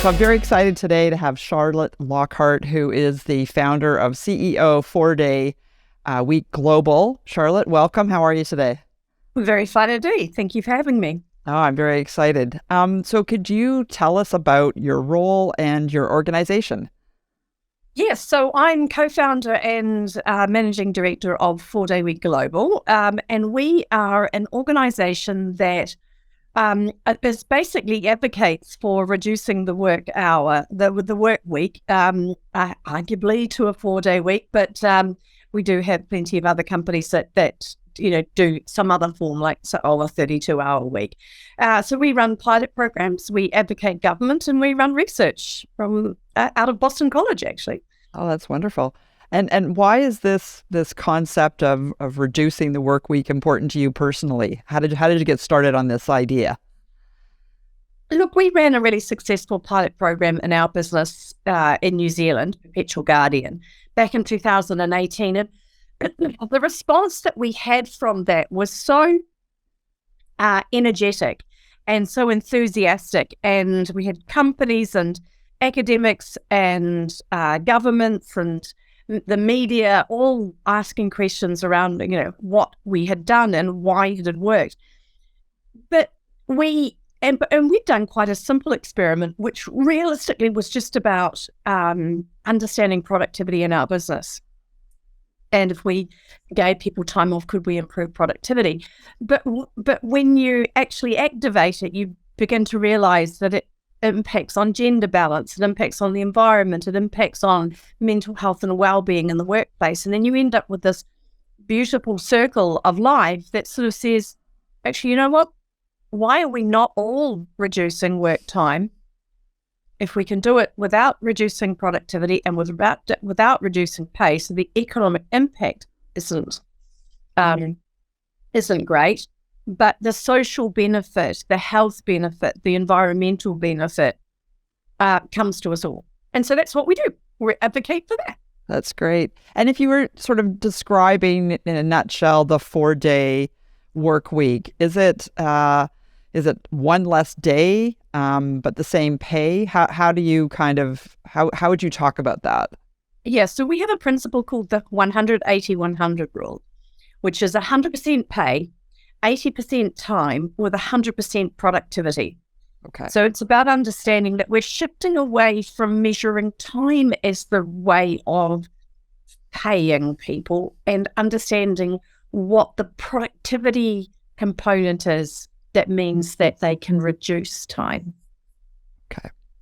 So I'm very excited today to have Charlotte Lockhart, who is the founder of CEO 4-Day Week Global. Charlotte, welcome. How are you today? I'm very excited indeed. Thank you for having me. Oh, I'm very excited. So could you tell us about your role and your organization? Yes, so I'm co-founder and managing director of 4-Day Week Global, and we are an organisation that is basically advocates for reducing the work hour, the work week, arguably to a 4-day week, but we do have plenty of other companies that do some other form, like a 32-hour week. So we run pilot programs, we advocate government, and we run research from out of Boston College, actually. Oh, that's wonderful. And why is this concept of reducing the work week important to you personally? How did you get started on this idea? Look, we ran a really successful pilot program in our business in New Zealand, Perpetual Guardian, back in 2018. And the response that we had from that was so energetic and so enthusiastic. And we had companies and academics and governments and the media all asking questions around, what we had done and why it had worked. But we'd done quite a simple experiment, which realistically was just about understanding productivity in our business. And if we gave people time off, could we improve productivity? But when you actually activate it, you begin to realize that it impacts on gender balance, it impacts on the environment, it impacts on mental health and well-being in the workplace. And then you end up with this beautiful circle of life that sort of says, actually, you know what? Why are we not all reducing work time if we can do it without reducing productivity and without reducing pay? So the economic impact isn't great, but the social benefit, the health benefit, the environmental benefit comes to us all. And so that's what we do. We advocate for that. That's great. And if you were sort of describing in a nutshell the 4-day work week, is it one less day, but the same pay? How do you how would you talk about that? Yeah, so we have a principle called the 100-80-100 rule, which is 100% pay, 80% time with 100% productivity. Okay. So it's about understanding that we're shifting away from measuring time as the way of paying people and understanding what the productivity component is that means that they can reduce time.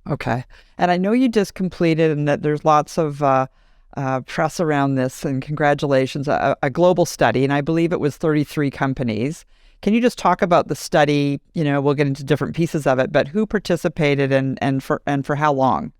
Okay. And I know you just completed, and that there's lots of press around this, and congratulations, a global study, and I believe it was 33 companies. Can you just talk about the study? We'll get into different pieces of it, but who participated and for how long?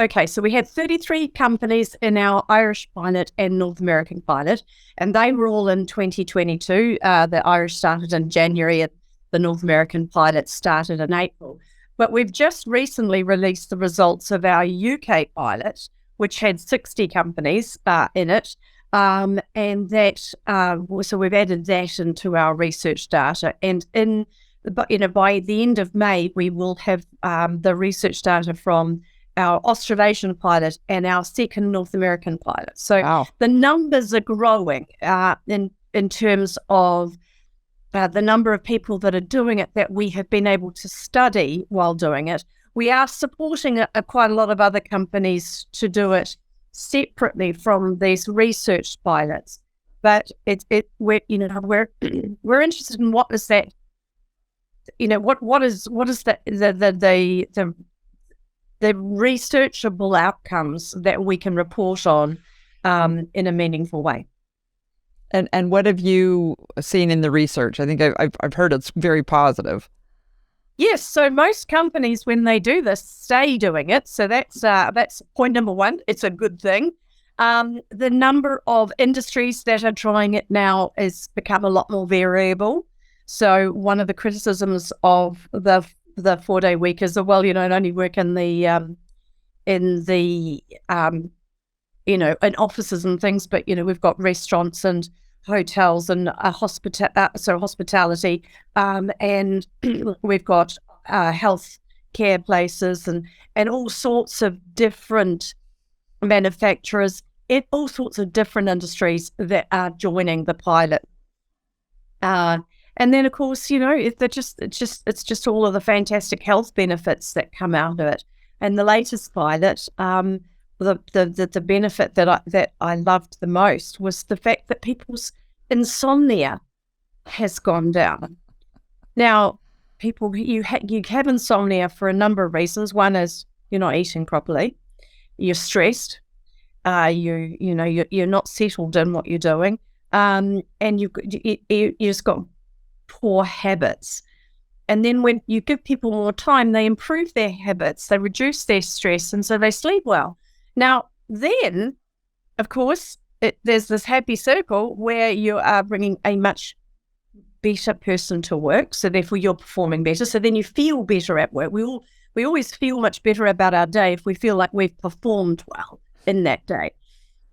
Okay, so we had 33 companies in our Irish pilot and North American pilot, and they were all in 2022. The Irish started in January, and the North American pilot started in April. But we've just recently released the results of our UK pilot, which had 60 companies in it. And that, so we've added that into our research data. And by the end of May, we will have the research data from our Australasian pilot and our second North American pilot. So wow. The numbers are growing in terms of the number of people that are doing it that we have been able to study while doing it. We are supporting quite a lot of other companies to do it separately from these research pilots, but we're interested in what is that, what is the researchable outcomes that we can report on in a meaningful way. And what have you seen in the research? I think I've heard it's very positive. Yes, so most companies, when they do this, stay doing it. So that's point number one. It's a good thing. The number of industries that are trying it now has become a lot more variable. So one of the criticisms of the 4-day week is that, well, it only work in offices and things, but we've got restaurants and hotels and hospitality, and we've got health care places and all sorts of different manufacturers in all sorts of different industries that are joining the pilot. And then, of course, it's just all of the fantastic health benefits that come out of it. And the latest pilot, the benefit that I loved the most was the fact that people's insomnia has gone down. Now, people, you have insomnia for a number of reasons. One is you're not eating properly, you're stressed, you're not settled in what you're doing, and you just got poor habits. And then when you give people more time, they improve their habits, they reduce their stress, and so they sleep well. Now, then, of course, there's this happy circle where you are bringing a much better person to work, so therefore you're performing better. So then you feel better at work. We always feel much better about our day if we feel like we've performed well in that day.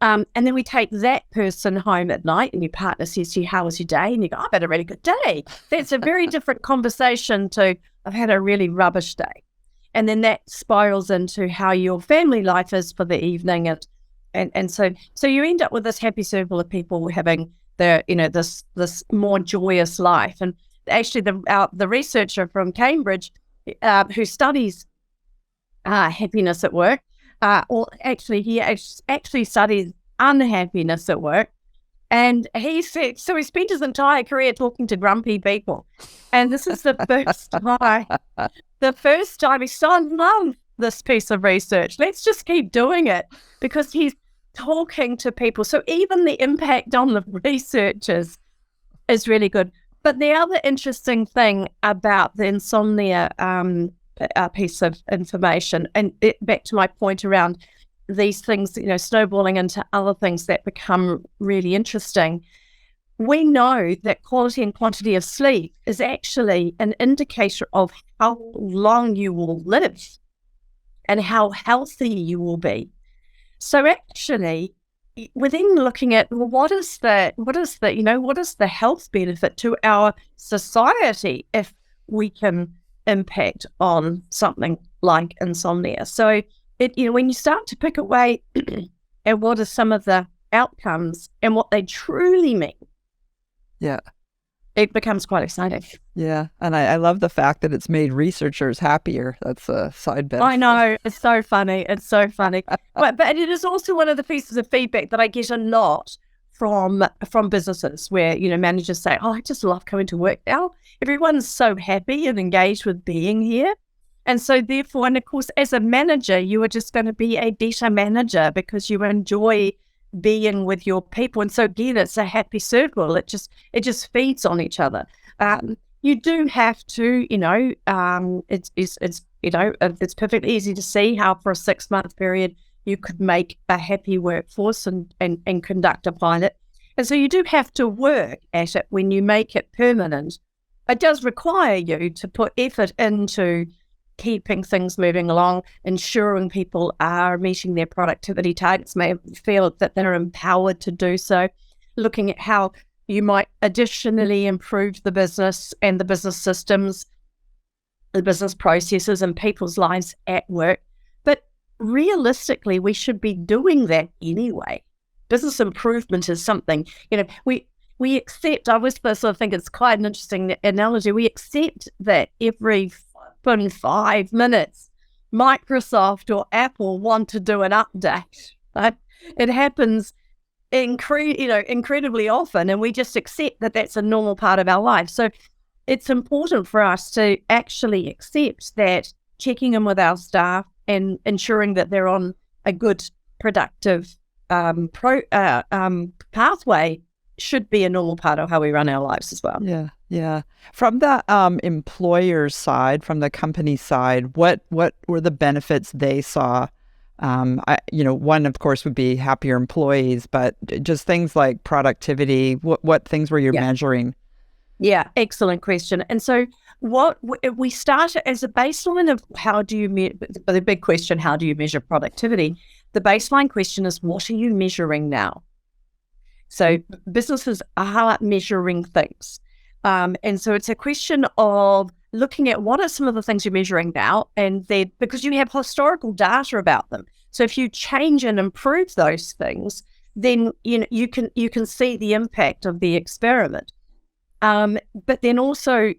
And then we take that person home at night, and your partner says to you, "How was your day?" And you go, "I've had a really good day." That's a very different conversation to, "I've had a really rubbish day." And then that spirals into how your family life is for the evening, and so you end up with this happy circle of people having this more joyous life. And actually, the researcher from Cambridge who studies happiness at work, he actually studies unhappiness at work, and he said so. He spent his entire career talking to grumpy people, and this is the first time. The first time he said, "I love this piece of research. Let's just keep doing it," because he's talking to people. So even the impact on the researchers is really good. But the other interesting thing about the insomnia piece of information, and back to my point around these things, snowballing into other things that become really interesting, we know that quality and quantity of sleep is actually an indicator of how long you will live and how healthy you will be. So actually, within looking at what is the health benefit to our society if we can impact on something like insomnia. So when you start to pick away at what are some of the outcomes and what they truly mean, yeah, it becomes quite exciting. Yeah, and I love the fact that it's made researchers happier. That's a side benefit. I know, it's so funny. It's so funny. but it is also one of the pieces of feedback that I get a lot from businesses where, managers say, "Oh, I just love coming to work now. Everyone's so happy and engaged with being here." And so therefore, and of course, as a manager, you are just going to be a better manager because you enjoy being with your people. And so again, it's a happy circle. It just feeds on each other. You do have to, it's perfectly easy to see how for a 6-month period you could make a happy workforce and conduct a pilot. And so you do have to work at it when you make it permanent. It does require you to put effort into keeping things moving along, ensuring people are meeting their productivity targets, may feel that they're empowered to do so, looking at how you might additionally improve the business and the business systems, the business processes and people's lives at work. But realistically, we should be doing that anyway. Business improvement is something, we accept, I always sort of think it's quite an interesting analogy, we accept that every 5 minutes, Microsoft or Apple want to do an update. Right? It happens incredibly often, and we just accept that that's a normal part of our life. So it's important for us to actually accept that checking in with our staff and ensuring that they're on a good, productive pathway should be a normal part of how we run our lives as well. Yeah. From the employer's side, from the company side, what were the benefits they saw? One, of course, would be happier employees, but just things like productivity. What things were you measuring? Yeah, excellent question. And so what we started as a baseline of the big question, how do you measure productivity? The baseline question is, what are you measuring now? So businesses are measuring things. And so it's a question of looking at what are some of the things you're measuring now, and then because you have historical data about them. So if you change and improve those things, then you can see the impact of the experiment. But then also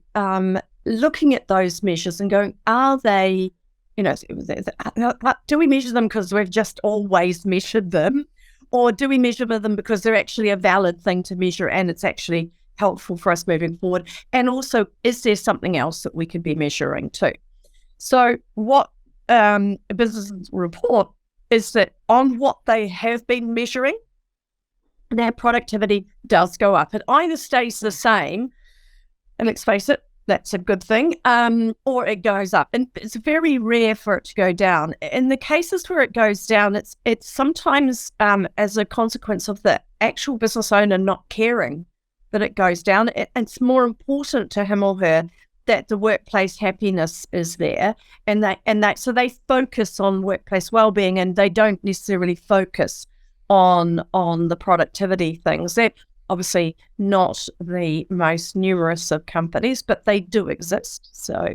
looking at those measures and going, are they, do we measure them because we've just always measured them? Or do we measure them because they're actually a valid thing to measure and it's actually helpful for us moving forward? And also, is there something else that we could be measuring too? So what businesses report is that on what they have been measuring, their productivity does go up. It either stays the same, and let's face it, that's a good thing, or it goes up. And it's very rare for it to go down. In the cases where it goes down, it's sometimes as a consequence of the actual business owner not caring that it goes down. It's more important to him or her that the workplace happiness is there, so they focus on workplace well-being, and they don't necessarily focus on the productivity things. They're obviously not the most numerous of companies, but they do exist. So,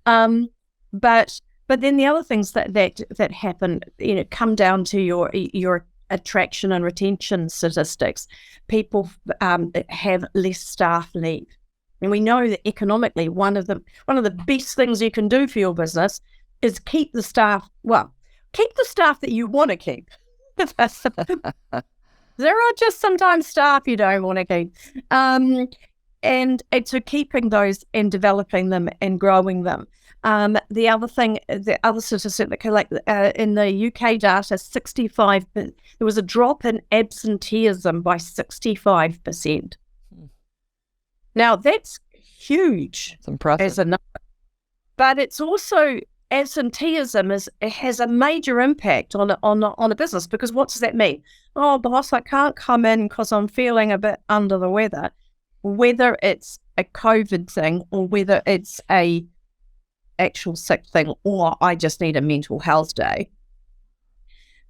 but then the other things that happen, come down to your attraction and retention statistics. People have less staff leave, and we know that economically, one of the best things you can do for your business is keep the staff that you want to keep. There are just sometimes staff you don't want to keep. And so keeping those and developing them and growing them. The other statistic that collect in the UK data, 65, there was a drop in absenteeism by 65%. Now that's huge. It's impressive. As a number. But it's also, absenteeism has a major impact on a business, because what does that mean? Oh, boss, I can't come in because I'm feeling a bit under the weather. Whether it's a COVID thing or whether it's a actual sick thing, or I just need a mental health day.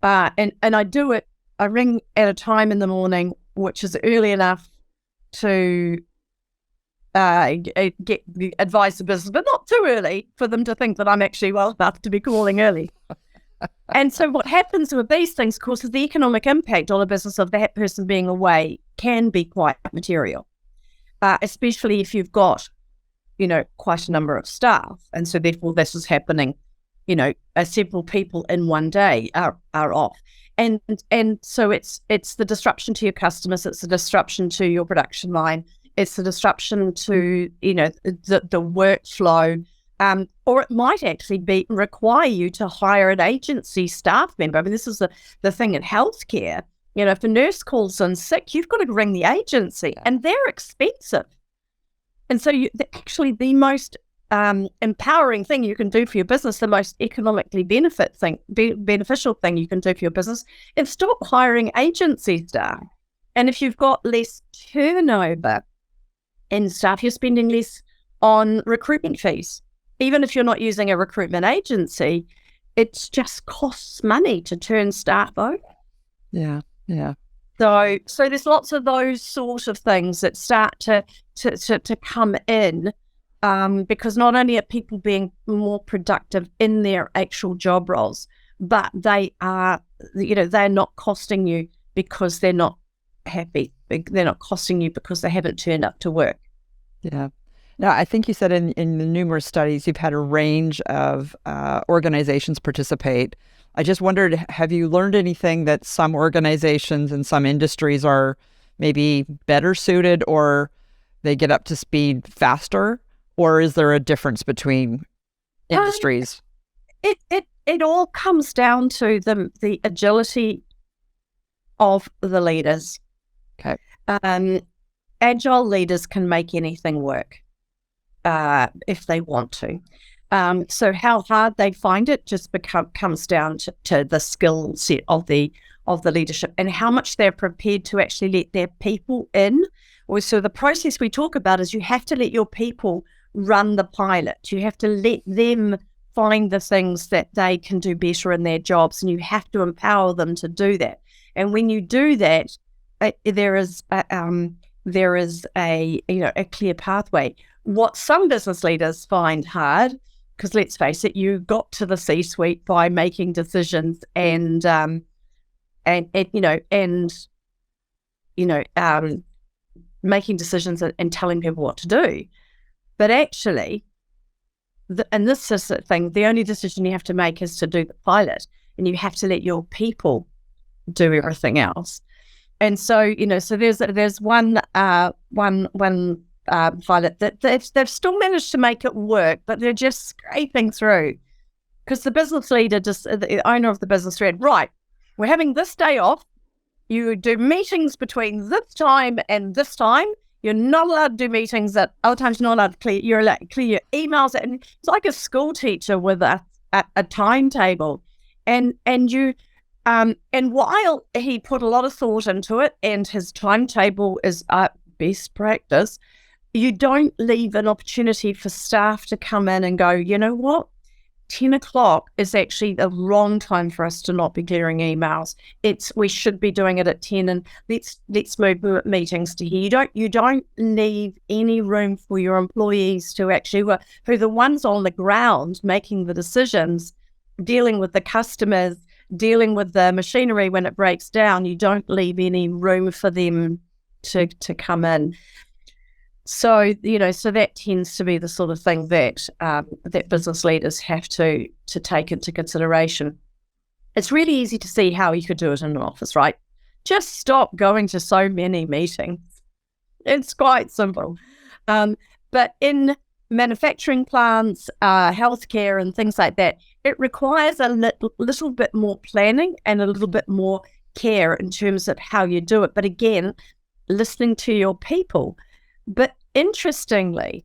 And I do it. I ring at a time in the morning which is early enough to get advice to business, but not too early for them to think that I'm actually well enough to be calling early. And so what happens with these things, of course, is the economic impact on a business of that person being away can be quite material, especially if you've got, quite a number of staff. And so therefore this is happening, several people in one day are off. And so it's the disruption to your customers, it's the disruption to your production line, it's the disruption to, the workflow, or it might actually require you to hire an agency staff member. I mean, this is the thing in healthcare. If a nurse calls in sick, you've got to ring the agency, and they're expensive. And so actually the most empowering thing you can do for your business, the most economically beneficial thing you can do for your business, is stop hiring agency staff. And if you've got less turnover in staff, you're spending less on recruitment fees. Even if you're not using a recruitment agency, it just costs money to turn staff over. Yeah. So there's lots of those sort of things that start to come in, because not only are people being more productive in their actual job roles, but they are, they're not costing you because they're not happy. They're not costing you because they haven't turned up to work. Yeah. Now, I think you said in the numerous studies, you've had a range of organizations participate. I just wondered, have you learned anything that some organizations and some industries are maybe better suited, or they get up to speed faster? Or is there a difference between industries? It all comes down to the agility of the leaders. Okay. Agile leaders can make anything work if they want to. So how hard they find it just comes down to the skill set of the leadership and how much they're prepared to actually let their people in. So the process we talk about is you have to let your people run the pilot. You have to let them find the things that they can do better in their jobs, and you have to empower them to do that. And when you do that, there is a clear pathway. What some business leaders find hard, because let's face it, you got to the C-suite by making decisions and making decisions and telling people what to do. But actually, and this is the thing, the only decision you have to make is to do the pilot, and you have to let your people do everything else. And so, so there's one pilot that they've still managed to make it work, but they're just scraping through because the business leader, the owner of the business said, right, we're having this day off. You do meetings between this time and this time. You're not allowed to do meetings at other times. You're not allowed to clear. You're allowed to clear your emails. And it's like a school teacher with a timetable. And while he put a lot of thought into it, and his timetable is best practice, you don't leave an opportunity for staff to come in and go, you know what? 10 o'clock is actually the wrong time for us to not be clearing emails. We should be doing it at 10, and let's move meetings to here. You don't leave any room for your employees to actually, who are the ones on the ground making the decisions, dealing with the customers, dealing with the machinery when it breaks down. You don't leave any room for them to come in. So, so that tends to be the sort of thing that that business leaders have to take into consideration. It's really easy to see how you could do it in an office, right? Just stop going to so many meetings. It's quite simple. But in manufacturing plants, healthcare and things like that, it requires a little bit more planning and a little bit more care in terms of how you do it. But again, listening to your people. But interestingly,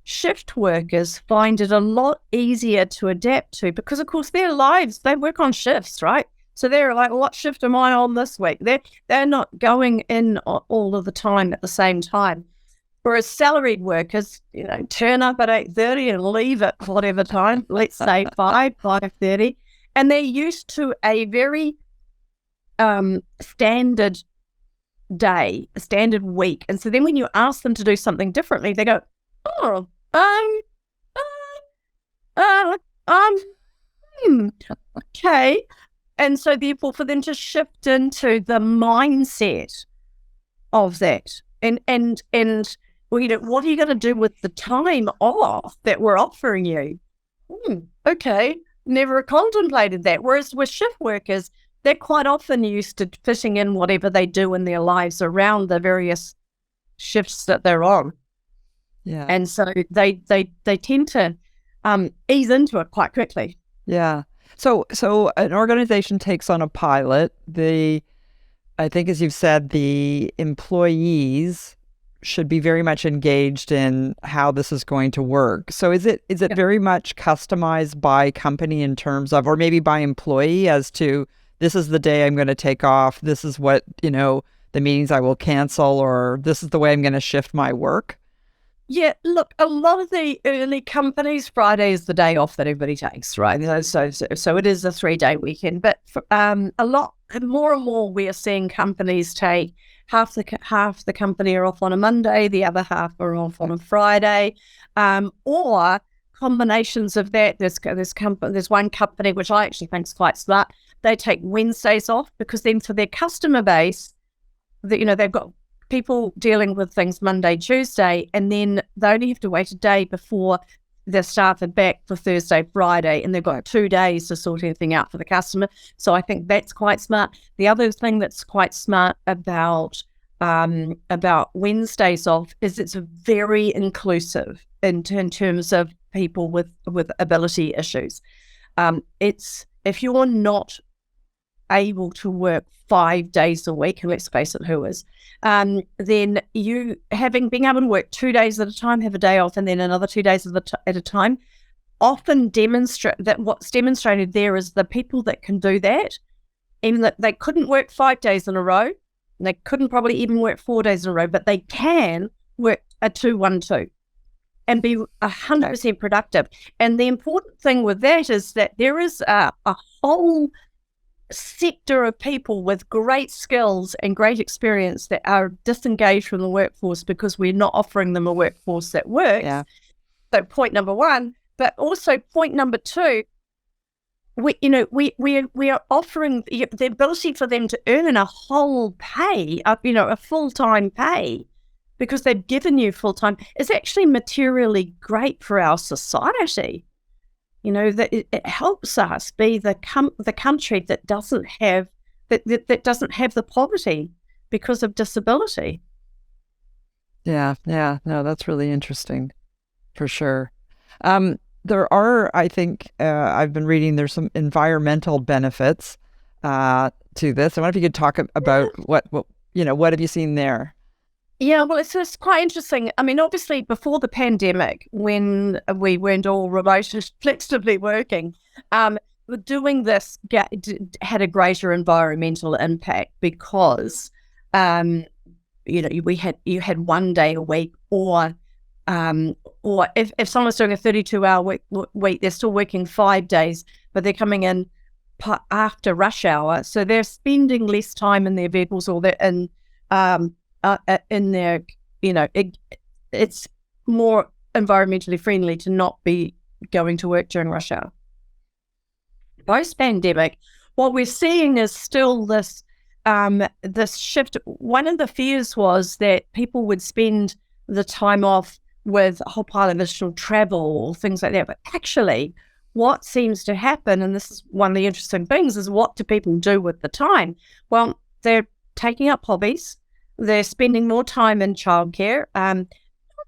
shift workers find it a lot easier to adapt to because, of course, their lives, they work on shifts, right? So they're like, what shift am I on this week? They're not going in all of the time at the same time. Whereas salaried workers, turn up at 8:30 and leave at whatever time, let's say 5:30, and they're used to a very standard day, a standard week. And so then when you ask them to do something differently, they go, okay. And so therefore for them to shift into the mindset of that and well, what are you going to do with the time off that we're offering you? Okay, never contemplated that. Whereas with shift workers, they're quite often used to fitting in whatever they do in their lives around the various shifts that they're on. Yeah. And so they tend to ease into it quite quickly. Yeah. So an organization takes on a pilot. I think, as you've said, the employees should be very much engaged in how this is going to work. So is it very much customized by company in terms of, or maybe by employee as to, this is the day I'm going to take off, this is what, the meetings I will cancel, or this is the way I'm going to shift my work? Yeah, look, a lot of the early companies, Friday is the day off that everybody takes, right? So it is a 3-day weekend. But a lot more and more, we are seeing companies take half the company are off on a Monday, the other half are off on a Friday, or combinations of that. There's one company which I actually think is quite smart. They take Wednesdays off because then for their customer base, they've got people dealing with things Monday, Tuesday, and then they only have to wait a day before their staff are back for Thursday, Friday, and they've got 2 days to sort anything out for the customer. So I think that's quite smart. The other thing that's quite smart about Wednesdays off is it's very inclusive in terms of people with ability issues. It's, if you're not able to work 5 days a week, and let's face it, who is, then you being able to work 2 days at a time, have a day off, and then another 2 days at a time, often demonstrate that what's demonstrated there is the people that can do that, even that they couldn't work 5 days in a row, and they couldn't probably even work 4 days in a row, but they can work a 2-1-2 and be 100% productive. And the important thing with that is that there is a whole sector of people with great skills and great experience that are disengaged from the workforce because we're not offering them a workforce that works. Yeah. So point number one, but also point number two, we are offering the ability for them to earn a whole pay, a full-time pay, because they've given you full-time, is actually materially great for our society. That it helps us be the country that doesn't have that doesn't have the poverty because of disability. Yeah. No, that's really interesting, for sure. There are, I think, I've been reading, there's some environmental benefits to this. I wonder if you could talk about what have you seen there? Yeah, well, it's quite interesting. I mean, obviously, before the pandemic, when we weren't all remote and flexibly working, doing this had a greater environmental impact because, you had 1 day a week, or if someone's doing a 32-hour week, they're still working 5 days, but they're coming in after rush hour, so they're spending less time in their vehicles, or they're in their, it's more environmentally friendly to not be going to work during rush hour. Post-pandemic, what we're seeing is still this shift. One of the fears was that people would spend the time off with a whole pile of additional travel or things like that. But actually, what seems to happen, and this is one of the interesting things, is what do people do with the time? Well, they're taking up hobbies. They're spending more time in childcare.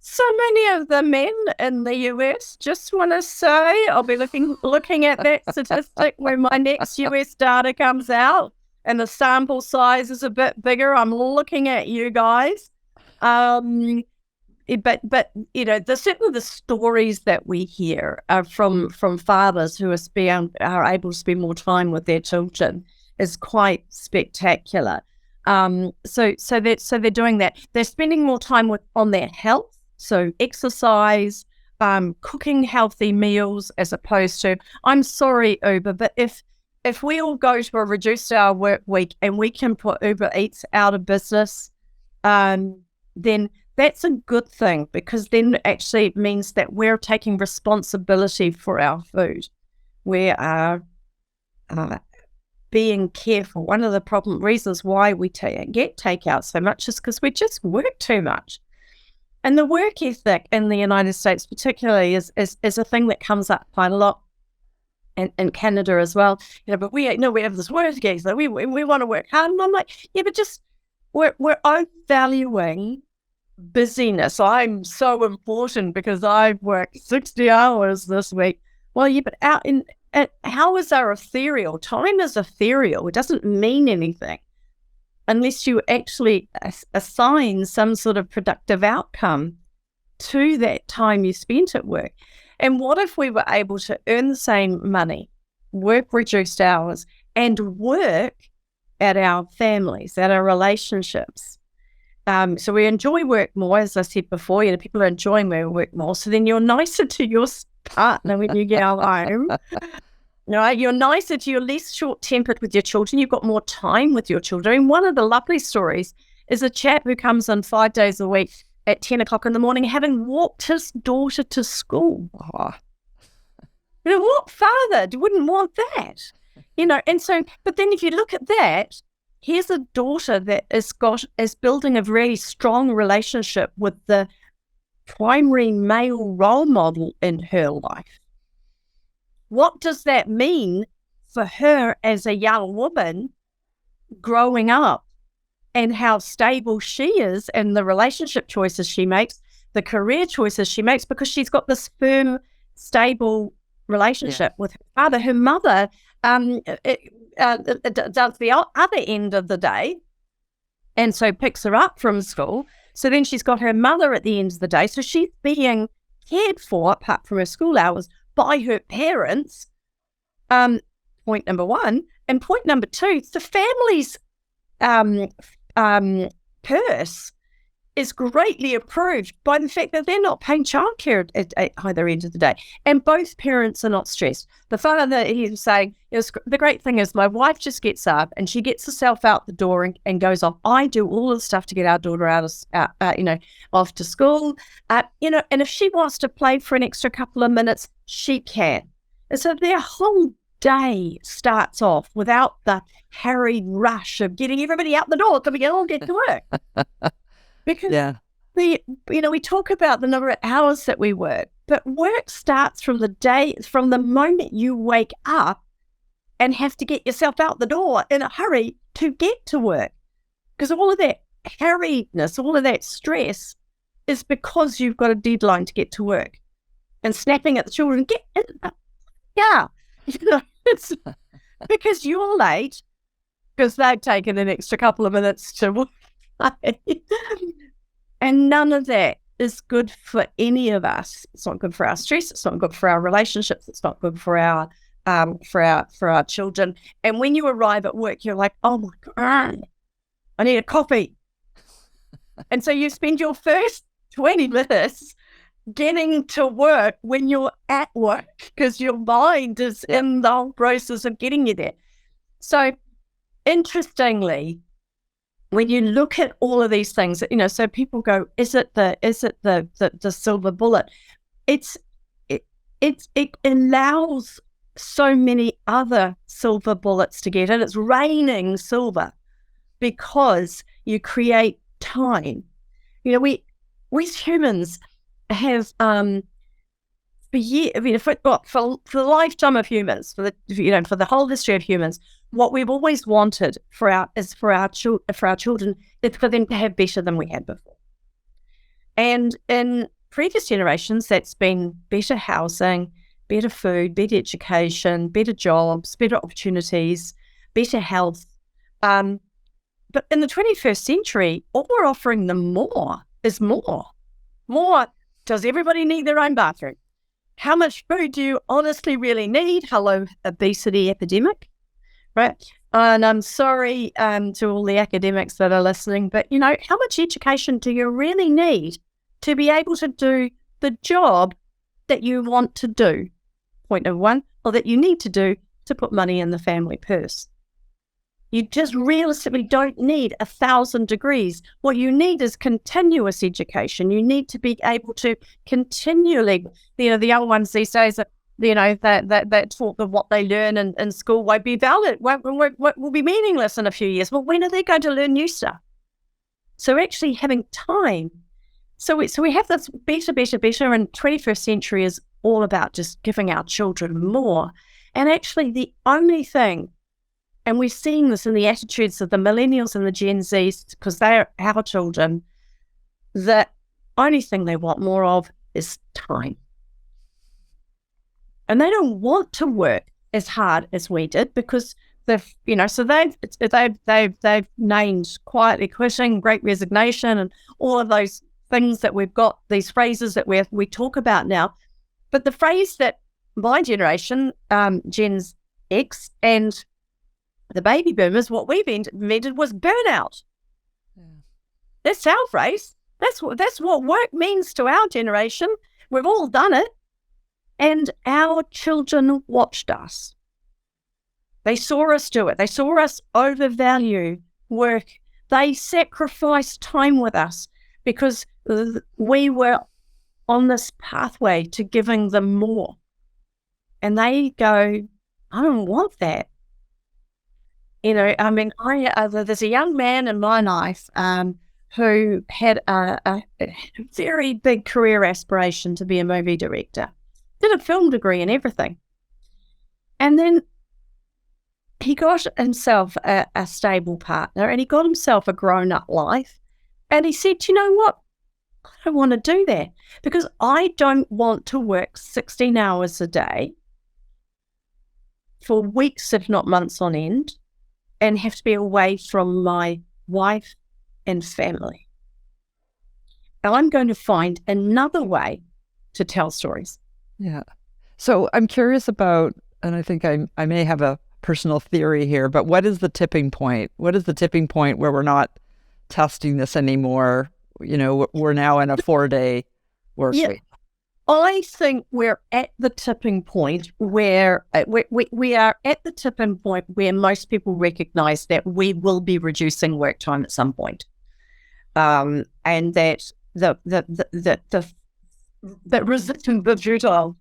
So many of the men in the US, just want to say, I'll be looking at that statistic when my next US data comes out and the sample size is a bit bigger. I'm looking at you guys. But certainly the stories that we hear are from fathers who are able to spend more time with their children is quite spectacular. So they're doing that. They're spending more time on their health, so exercise, cooking healthy meals, as opposed to, I'm sorry, Uber, but if we all go to a reduced hour work week and we can put Uber Eats out of business, then that's a good thing, because then actually it means that we're taking responsibility for our food. We are being careful. One of the reasons why we get takeout so much is because we just work too much. And the work ethic in the United States particularly is a thing that comes up quite a lot, and in Canada as well. But we have this work ethic, so we want to work hard. And I'm like, yeah, but just we're overvaluing busyness. I'm so important because I've worked 60 hours this week. Well, yeah, but how is our ethereal? Time is ethereal. It doesn't mean anything unless you actually assign some sort of productive outcome to that time you spent at work. And what if we were able to earn the same money, work reduced hours, and work at our families, at our relationships? So we enjoy work more, as I said before. People are enjoying work more. So then you're nicer to your partner when you get home. Right? You're nicer to, you're less short-tempered with your children. You've got more time with your children. And one of the lovely stories is a chap who comes in 5 days a week at 10 o'clock in the morning, having walked his daughter to school. Oh. What father wouldn't want that? And so, but then if you look at that, here's a daughter that is building a very strong relationship with the primary male role model in her life. What does that mean for her as a young woman growing up, and how stable she is, and the relationship choices she makes, the career choices she makes, because she's got this firm, stable relationship with her father. Her mother does the other end of the day, and so picks her up from school. So then she's got her mother at the end of the day. So she's being cared for, apart from her school hours, by her parents. Point number one. And point number two, the family's purse is greatly improved by the fact that they're not paying childcare at either end of the day. And both parents are not stressed. The father, he was saying, the great thing is my wife just gets up and she gets herself out the door and goes off. I do all the stuff to get our daughter off to school. And if she wants to play for an extra couple of minutes, she can. And so their whole day starts off without the harried rush of getting everybody out the door so we can all get to work. Because we talk about the number of hours that we work, but work starts from the moment you wake up and have to get yourself out the door in a hurry to get to work. Because all of that harriedness, all of that stress is because you've got a deadline to get to work. And snapping at the children, it's because you're late because they've taken an extra couple of minutes to work. And none of that is good for any of us. It's not good for our stress. It's not good for our relationships. It's not good for our children. And when you arrive at work, you're like, oh my God, I need a coffee. And so you spend your first 20 minutes getting to work when you're at work because your mind is in the whole process of getting you there. So interestingly, when you look at all of these things, so people go, is it the silver bullet? It allows so many other silver bullets to get, and it's raining silver because you create time. We humans have for the lifetime of humans, for the whole history of humans, what we've always wanted for our children is for them to have better than we had before. And in previous generations, that's been better housing, better food, better education, better jobs, better opportunities, better health. But in the 21st century, all we're offering them more is more. More. Does everybody need their own bathroom? How much food do you honestly really need? Hello, obesity epidemic, right? And I'm sorry to all the academics that are listening, but how much education do you really need to be able to do the job that you want to do? Point number one, or that you need to do to put money in the family purse. You just realistically don't need 1,000 degrees. What you need is continuous education. You need to be able to continually, the young ones these days, that taught that what they learn in school won't be valid, will be meaningless in a few years. Well, when are they going to learn new stuff? So actually having time. So we have this better, and 21st century is all about just giving our children more. And actually the only thing, and we're seeing this in the attitudes of the millennials and the Gen Zs, because they're our children, the only thing they want more of is time. And they don't want to work as hard as we did because they've named quietly quitting, great resignation, and all of those things that we've got, these phrases that we talk about now. But the phrase that my generation, Gen X, and the baby boomers, what we've invented was burnout. Yeah. That's our phrase. That's what work means to our generation. We've all done it. And our children watched us. They saw us do it. They saw us overvalue work. They sacrificed time with us because we were on this pathway to giving them more. And they go, I don't want that. There's a young man in my life who had a very big career aspiration to be a movie director. Did a film degree and everything. And then he got himself a stable partner and he got himself a grown-up life. And he said, you know what? I don't want to do that because I don't want to work 16 hours a day for weeks, if not months on end, and have to be away from my wife and family. And I'm going to find another way to tell stories. Yeah. So I'm curious about, and I think I may have a personal theory here, but what is the tipping point? What is the tipping point where we're not testing this anymore? we're now in a 4-day work Yeah. week? I think we're at the tipping point where we are at the tipping point where most people recognize that we will be reducing work time at some point. And that the resistance the futile.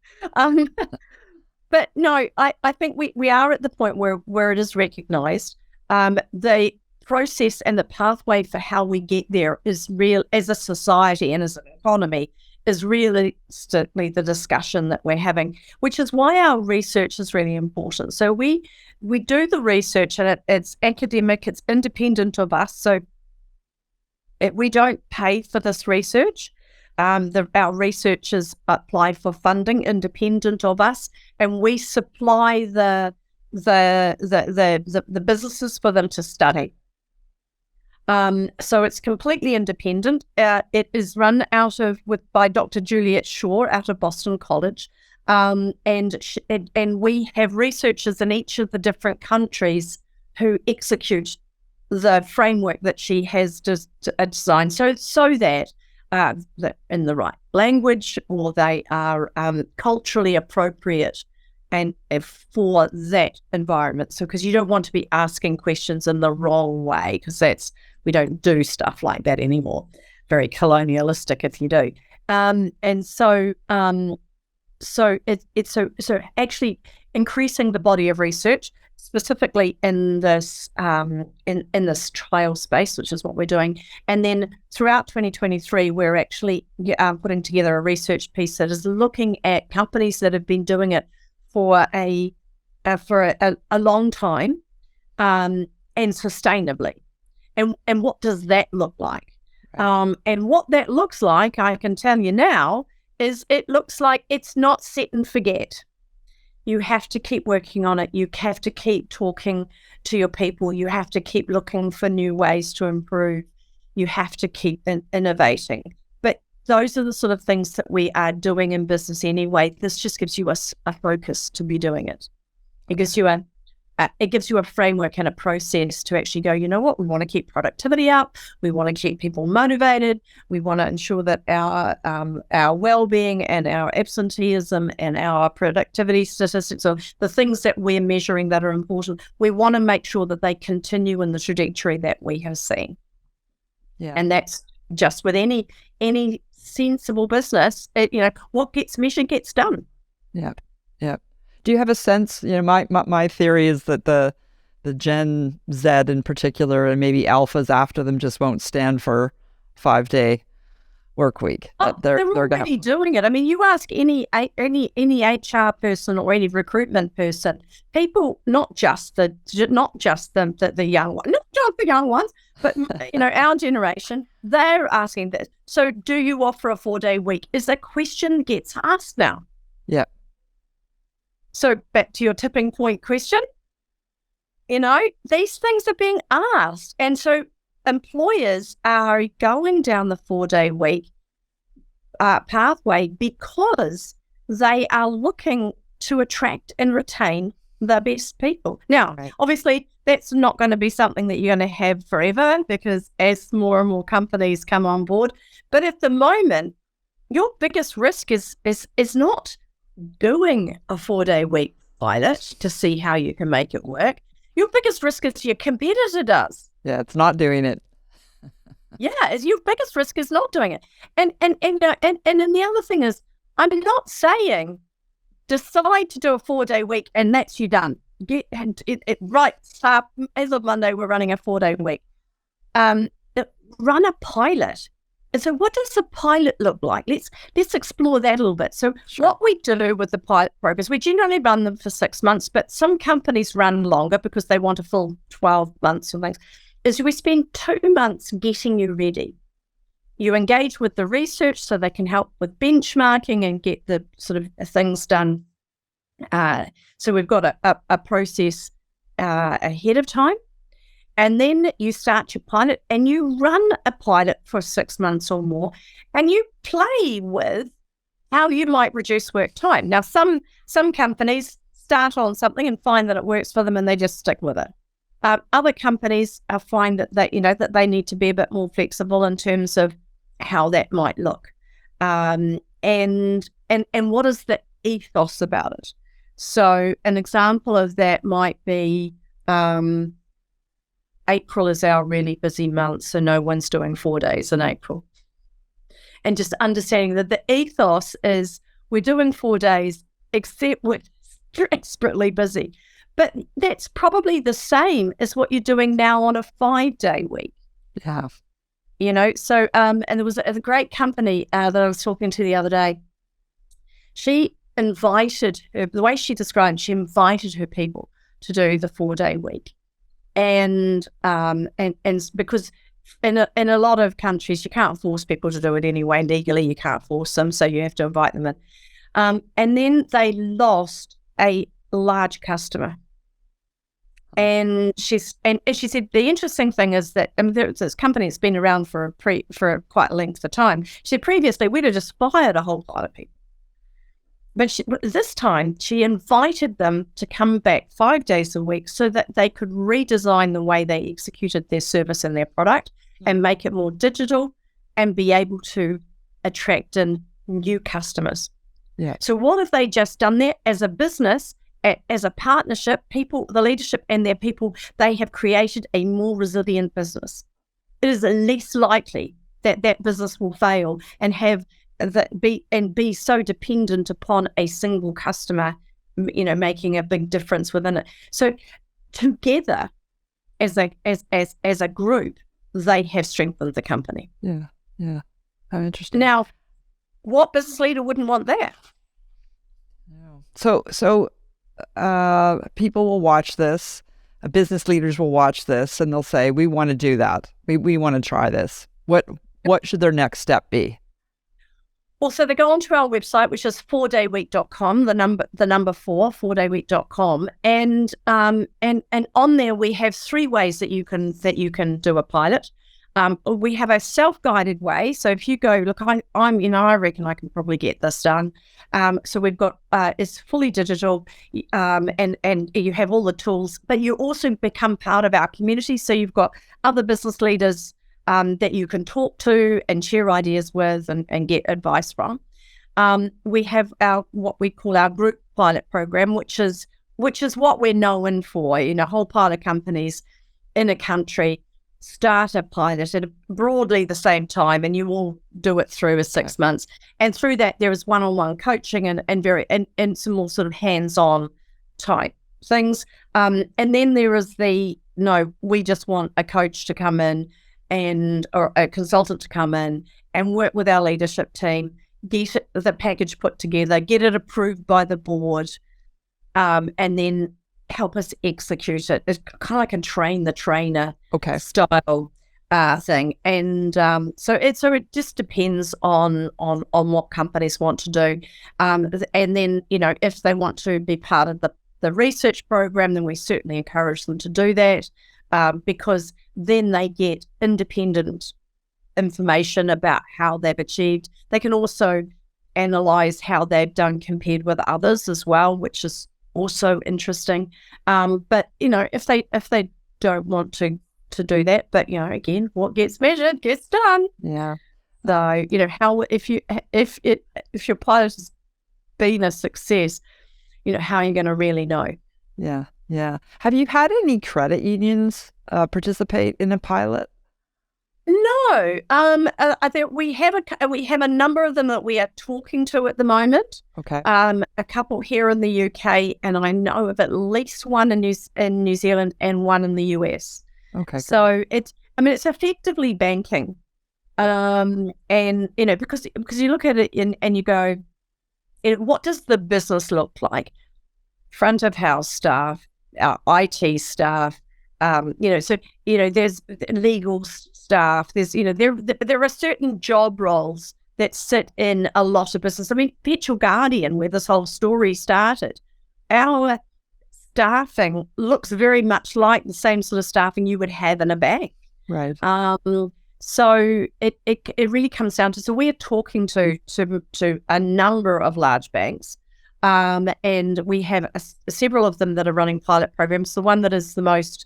But no, I think we are at the point where it is recognized. The process and the pathway for how we get there is real as a society and as an economy, is realistically the discussion that we're having, which is why our research is really important. So we do the research, and it's academic, it's independent of us. So we don't pay for this research. Our researchers apply for funding independent of us, and we supply the businesses for them to study. So it's completely independent. It is run by Dr. Juliet Shaw out of Boston College, and we have researchers in each of the different countries who execute the framework that she has designed, so that they're in the right language, or they are culturally appropriate and for that environment. So, because you don't want to be asking questions in the wrong way, because we don't do stuff like that anymore. Very colonialistic if you do. So actually increasing the body of research, specifically in this in this trial space, which is what we're doing. And then throughout 2023, we're actually putting together a research piece that is looking at companies that have been doing it for a long time, and sustainably, and what does that look like? Right. And what that looks like, I can tell you now, is it looks like it's not set and forget. You have to keep working on it. You have to keep talking to your people. You have to keep looking for new ways to improve. You have to keep innovating. But those are the sort of things that we are doing in business anyway. This just gives you a focus to be doing it. It gives you a framework and a process to actually go, you know what, we want to keep productivity up. We want to keep people motivated. We want to ensure that our well-being and our absenteeism and our productivity statistics, or the things that we're measuring that are important, we want to make sure that they continue in the trajectory that we have seen. Yeah. And that's just with any sensible business. What gets measured gets done. Yeah. Yeah. Do you have a sense, my theory is that the Gen Z in particular, and maybe alphas after them, just won't stand for 5-day work week. They're already doing it. I mean, you ask any HR person or any recruitment person, people, not just the young ones, not just the young ones, but our generation, they're asking this. So do you offer a 4-day week? Is a question gets asked now. Yeah. So back to your tipping point question, these things are being asked. And so employers are going down the 4-day week pathway because they are looking to attract and retain the best people. Now, right. Obviously, that's not going to be something that you're going to have forever, because as more and more companies come on board. But at the moment, your biggest risk is not doing a 4-day week pilot to see how you can make it work. Your biggest risk is your competitor does. Yeah, it's not doing it. Your biggest risk is not doing it. And then the other thing is, I'm not saying decide to do a 4-day week and that's you done. Start as of Monday, we're running a 4-day week. Run a pilot. And so what does the pilot look like? Let's explore that a little bit. So what we do with the pilot programs, we generally run them for 6 months, but some companies run longer because they want a full 12 months or things, is we spend 2 months getting you ready. You engage with the research so they can help with benchmarking and get the sort of things done. So we've got a process ahead of time. And then you start your pilot and you run a pilot for 6 months or more, and you play with how you might reduce work time. Now, some companies start on something and find that it works for them and they just stick with it. Other companies find that they need to be a bit more flexible in terms of how that might look, and what is the ethos about it. So an example of that might be April is our really busy month, so no one's doing 4 days in April. And just understanding that the ethos is we're doing 4 days, except we're desperately busy. But that's probably the same as what you're doing now on a 5-day week. Yeah. So, and there was a great company that I was talking to the other day. She invited her, the way she described, she invited her people to do the 4-day week. And because in a lot of countries, you can't force people to do it anyway. Legally, you can't force them, so you have to invite them in. And then they lost a large customer. And she said the interesting thing is that this company has been around for quite a length of time. She said previously we'd have just fired a whole lot of people, but this time she invited them to come back 5 days a week so that they could redesign the way they executed their service and their product and make it more digital and be able to attract in new customers. Yeah. So what have they just done there as a business? As a partnership, people, the leadership and their people, they have created a more resilient business. It is less likely that business will fail and be so dependent upon a single customer, making a big difference within it. So together, as a group, they have strengthened the company. Yeah. Yeah. How interesting. Now, what business leader wouldn't want that? So people will watch this, business leaders will watch this, and they'll say, we want to do that. We want to try this. What should their next step be? Well, so they go onto our website, which is 4dayweek.com, the number 4dayweek.com. And on there we have 3 ways that you can do a pilot. We have a self-guided way. So if you go, look, I reckon I can probably get this done. So we've got, it's fully digital, and you have all the tools, but you also become part of our community. So you've got other business leaders that you can talk to and share ideas with and get advice from. We have what we call our group pilot program, which is what we're known for. A whole pile of companies in a country start a pilot at broadly the same time, and you all do it through a 6 months. And through that, there is one-on-one coaching and some more sort of hands-on type things. And then there is we just want a coach to come in or a consultant to come in and work with our leadership team, get the package put together, get it approved by the board, and then help us execute it. It's kind of like a train the trainer style thing. And so it just depends on what companies want to do. And then, if they want to be part of the research program, then we certainly encourage them to do that, because then they get independent information about how they've achieved. They can also analyze how they've done compared with others as well, which is also interesting. But if they don't want to do that, but again, what gets measured gets done. Yeah. So how if your pilot has been a success, how are you going to really know? Yeah. Yeah. Have you had any credit unions participate in a pilot? No, I think we have a number of them that we are talking to at the moment. Okay. A couple here in the UK, and I know of at least one in New Zealand and one in the US. Okay. So it's effectively banking, and because you look at it and you go, what does the business look like? Front of house staff, IT staff, so there's legal staff. There's there are certain job roles that sit in a lot of business. Virtual Guardian, where this whole story started, our staffing looks very much like the same sort of staffing you would have in a bank. Right. So it really comes down to, so we're talking to a number of large banks, and we have several of them that are running pilot programs. The one that is the most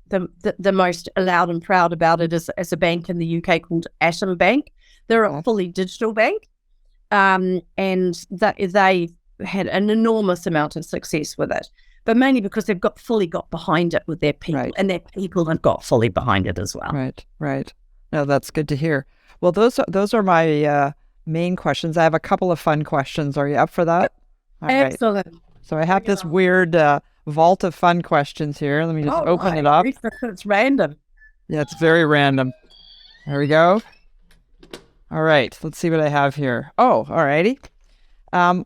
the most loud and proud about it is a bank in the UK called Atom Bank. They're a fully digital bank, and that they had an enormous amount of success with it, but mainly because they've fully got behind it with their people, and their people have got fully behind it as well. Right. No, that's good to hear. Well, those are my main questions. I have a couple of fun questions. Are you up for that? All Excellent. Right. So I have this weird vault of fun questions here. Let me just open it up. It's random. Yeah, it's very random. There we go. All right, let's see what I have here. Oh, all righty.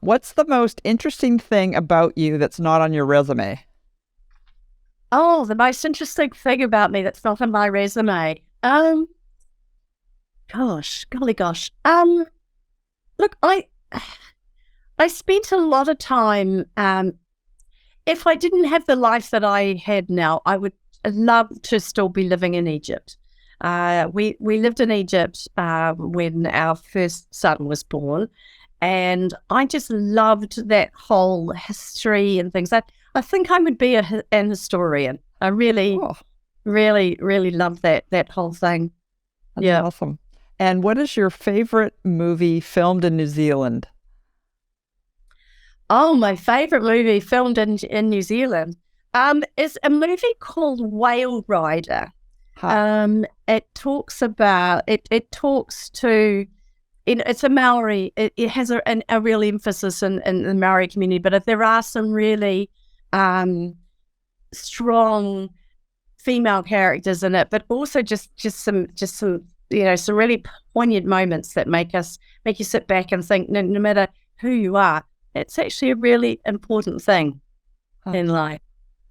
What's the most interesting thing about you that's not on your resume? Oh, the most interesting thing about me that's not on my resume. Golly gosh. Look, I spent a lot of time. If I didn't have the life that I had now, I would love to still be living in Egypt. We lived in Egypt when our first son was born, and I just loved that whole history and things. I think I would be an historian. I really love that whole thing. That's awesome. And what is your favorite movie filmed in New Zealand? Oh, my favorite movie filmed in New Zealand is a movie called Whale Rider. It talks about it talks to, it's a Maori. It has a real emphasis in the Maori community, but there are some really strong female characters in it, but also just some some really poignant moments that make you sit back and think, no matter who you are, it's actually a really important thing in life.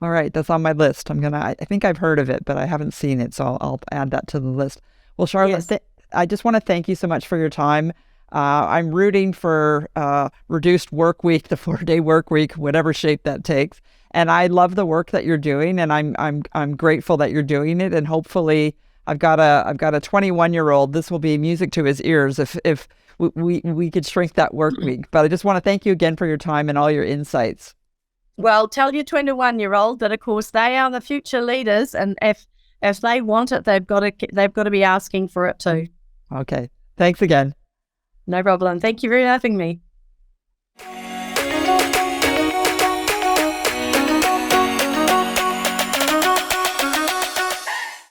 All right, that's on my list. I think I've heard of it, but I haven't seen it, so I'll add that to the list. Well, Charlotte, I just want to thank you so much for your time. I'm rooting for reduced work week, the 4-day work week, whatever shape that takes. And I love the work that you're doing, and I'm grateful that you're doing it. And hopefully, I've got a 21-year-old. This will be music to his ears if we could shrink that work week. But I just want to thank you again for your time and all your insights. Well, tell your 21-year-old that, of course, they are the future leaders, and if they want it, they've got to be asking for it too. Okay. Thanks again. No problem. Thank you for having me.